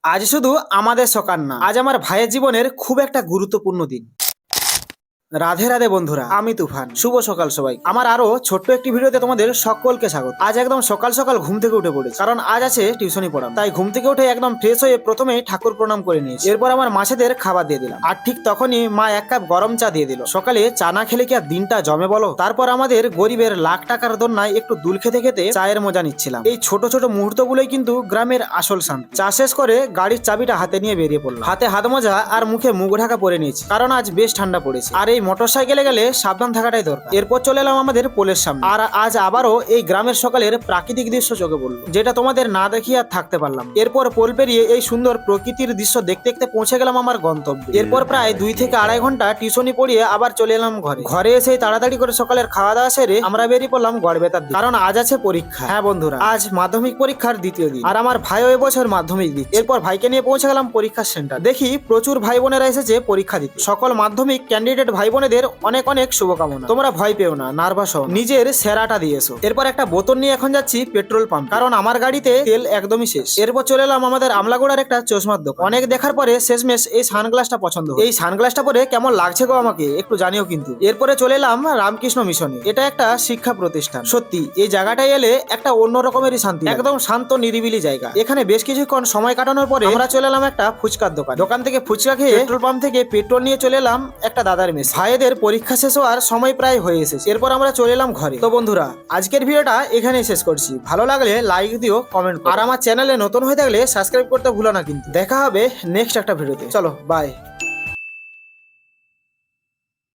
আজ শুধু আমাদের সকাল না, আজ আমার ভাইয়ের জীবনের খুব একটা গুরুত্বপূর্ণ দিন। রাধে রাধে বন্ধুরা, আমি তুফান। শুভ সকাল সবাই। আমার আরো ছোট্ট একটি ভিডিওতে তোমাদের সকলকে স্বাগত। আজ একদম সকাল সকাল ঘুম থেকে উঠে পড়েছি, কারণ আজ আছে টিউশনি পড়ানো। তাই ঘুম থেকে উঠে একদম ফ্রেশ হয়ে প্রথমেই ঠাকুর প্রণাম করে নিয়েছি। এরপর আমার মাছেদের খাবার দিয়ে দিলাম, আর ঠিক তখনই মা এক কাপ গরম চা দিয়ে দিল। সকালে চা না খেলে কি আর দিনটা জমে বলো? তারপর আমাদের গরিবের লাখ টাকার দোলনায় একটু দুল খেতে খেতে চায়ের মজা নিচ্ছিলাম। এই ছোট ছোট মুহূর্তগুলোই কিন্তু গ্রামের আসল শান্তি। চা শেষ করে গাড়ির চাবিটা হাতে নিয়ে বেরিয়ে পড়লাম। হাতে হাত মোজা আর মুখে মুখ ঢাকা পরে নিয়েছি, কারণ আজ বেশ ঠান্ডা পড়েছে। আর এই মোটর সাইকেলে গেলে সাবধান থাকাটাই দরকার। এরপর চলে এলাম আমাদের পোলের সামনে। আর আজ আবারও এই গ্রামের সকালের প্রাকৃতিক দৃশ্য চোখে পড়লো, যেটা তোমাদের না দেখিয়ে আর থাকতে পারলাম। এরপর পোল পেরিয়ে এই সুন্দর প্রকৃতির দৃশ্য দেখতে দেখতে পৌঁছে গেলাম আমার গন্তব্যে। এরপর প্রায় 2 থেকে আড়াই ঘন্টা টিউশনি পড়িয়ে আবার চলে এলাম ঘরে এসে তাড়াতাড়ি করে সকালের খাওয়া দাওয়া সেরে আমরা বেরিয়ে পড়লাম গড়বেতার দিকে, কারণ আজ আছে পরীক্ষা। হ্যাঁ বন্ধুরা, আজ মাধ্যমিক পরীক্ষার দ্বিতীয় দিন, আর আমার ভাইও এবছর মাধ্যমিক দিচ্ছে। এরপর ভাইকে নিয়ে পৌঁছে গেলাম পরীক্ষার সেন্টার। দেখি প্রচুর ভাই বোনেরা এসেছে পরীক্ষা দিতে। সকল মাধ্যমিক ক্যান্ডিডেট ভাই বোনেদের অনেক অনেক শুভকামনা। তোমরা ভয় পেও না, নার্ভাস হও, নিজের সেরাটা দিয়েছো। এরপর একটা বোতল নিয়ে এখন যাচ্ছি পেট্রোল পাম্প, কারণ আমার গাড়িতে তেল একদমই শেষ। এরপর চলে এলাম আমাদের আমলাগোড়ার একটা চশমার দোকান। অনেক দেখার পরে শেষমেশ এই সানগ্লাসটা পছন্দ হলো। এই সানগ্লাসটা পরে কেমন লাগছে গো আমাকে একটু জানিও কিন্তু। এরপরে চলে এলাম রামকৃষ্ণ মিশনে। এটা একটা শিক্ষা প্রতিষ্ঠান। সত্যি এই জায়গাটায় এলে একটা অন্য রকমেরই শান্তি, একদম শান্ত নিরিবিলি জায়গা। এখানে বেশ কিছুক্ষণ সময় কাটানোর পরে আমরা চলে এলাম একটা ফুচকার দোকান থেকে ফুচকা খেয়ে পেট্রোল পাম্প থেকে পেট্রোল নিয়ে চলে এলাম একটা দাদার মেস। ভাইদের পরীক্ষা শেষ হওয়ার সময় প্রায় হয়ে এসেছে। এরপর আমরা চলে এলাম ঘরে। তো বন্ধুরা, আজকের ভিডিওটা এখানেই শেষ করছি। ভালো লাগলে লাইক দিও, কমেন্ট করো, আর আমার চ্যানেলে নতুন হয়ে থাকলে সাবস্ক্রাইব করতে ভুলো না কিন্তু। দেখা হবে নেক্সট একটা ভিডিওতে। চলো বাই।